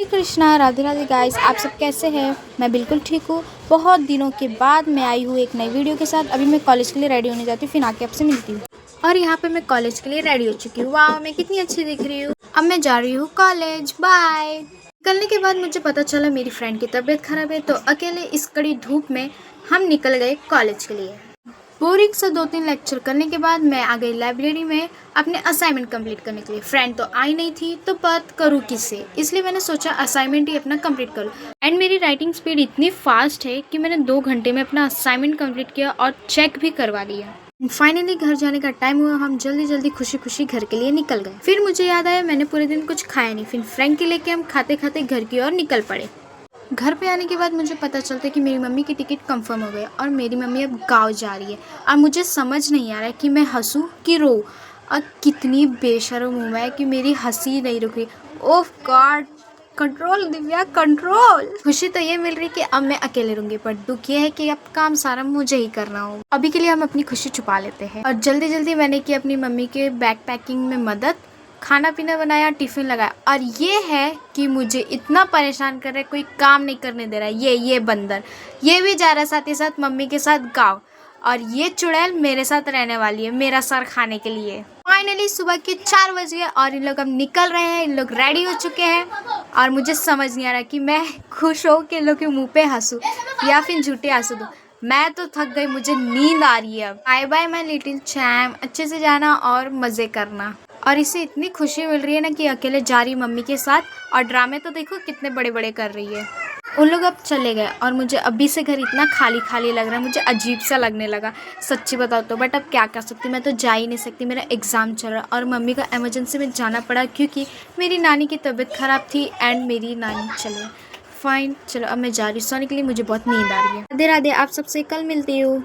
Shri Krishna, Radhe Radhe guys. आप सब कैसे हैं? मैं बिल्कुल ठीक हूँ। बहुत दिनों के बाद मैं आई हूँ एक नई वीडियो के साथ। अभी मैं कॉलेज के लिए रेडी होने जाती हूँ, फिर आके आपसे मिलती हूँ। और यहाँ पे मैं कॉलेज के लिए रेडी हो चुकी हूँ। वाह, मैं कितनी अच्छी दिख रही हूँ। अब मैं जा रही हूँ कॉलेज। बाय। निकलने के बाद मुझे पता चला मेरी फ्रेंड की तबीयत खराब है, तो अकेले इस कड़ी धूप में हम निकल गए कॉलेज के लिए। बोरिंग से 2-3 लेक्चर करने के बाद मैं आ गई लाइब्रेरी में अपने असाइनमेंट कंप्लीट करने के लिए। फ्रेंड तो आई नहीं थी, तो बात करूँ किससे, इसलिए मैंने सोचा असाइनमेंट ही अपना कंप्लीट करूँ। एंड मेरी राइटिंग स्पीड इतनी फास्ट है कि मैंने 2 घंटे में अपना असाइनमेंट कंप्लीट किया और चेक भी करवा लिया। फाइनली घर जाने का टाइम हुआ। हम जल्दी जल्दी खुशी खुशी घर के लिए निकल गए। फिर मुझे याद आया मैंने पूरे दिन कुछ खाया नहीं। फिर फ्रेंड के लेके हम खाते खाते घर की ओर निकल पड़े। घर पे आने के बाद मुझे पता चलता है कि मेरी मम्मी की टिकट कंफर्म हो गई और मेरी मम्मी अब गांव जा रही है। और मुझे समझ नहीं आ रहा है कि मैं हंसूं कि रो। और कितनी बेशर्म हूँ मैं कि मेरी हंसी नहीं रुक रही। ओह गॉड, कंट्रोल दिव्या, कंट्रोल। खुशी तो ये मिल रही कि अब मैं अकेले रहूंगी, पर दुख ये है कि अब काम सारा मुझे ही करना होगा। अभी के लिए हम अपनी खुशी छुपा लेते हैं। और जल्दी जल्दी मैंने की अपनी मम्मी के बैग पैकिंग में मदद। खाना पीना बनाया, टिफिन लगाया। और ये है कि मुझे इतना परेशान कर रहा है, कोई काम नहीं करने दे रहा है। ये बंदर, ये भी जा रहा है साथ ही साथ मम्मी के साथ गाँव। और ये चुड़ैल मेरे साथ रहने वाली है मेरा सर खाने के लिए। फाइनली सुबह के 4 बज गए और इन लोग अब निकल रहे हैं। इन लोग रेडी हो चुके हैं और मुझे समझ नहीं आ रहा कि मैं खुश हो के इन लोग के मुंह पे हंसूं या फिर झूठे आंसू दूं। मैं तो थक गई, मुझे नींद आ रही है अब। Bye bye my little champ. अच्छे से जाना और मजे करना। और इसे इतनी खुशी मिल रही है ना कि अकेले जा रही मम्मी के साथ। और ड्रामे तो देखो कितने बड़े बड़े कर रही है। उन लोग अब चले गए और मुझे अभी से घर इतना खाली खाली लग रहा है, मुझे अजीब सा लगने लगा सच्ची बताओ तो। बट अब क्या कर सकती, मैं तो जा ही नहीं सकती, मेरा एग्ज़ाम चल रहा और मम्मी का इमरजेंसी में जाना पड़ा क्योंकि मेरी नानी की तबीयत ख़राब थी एंड मेरी नानी चले। फाइन, चलो अब मैं जा रही हूँ सोने के लिए, मुझे बहुत नींद आ रही है। राधे राधे, आप सबसे कल मिलती हूँ।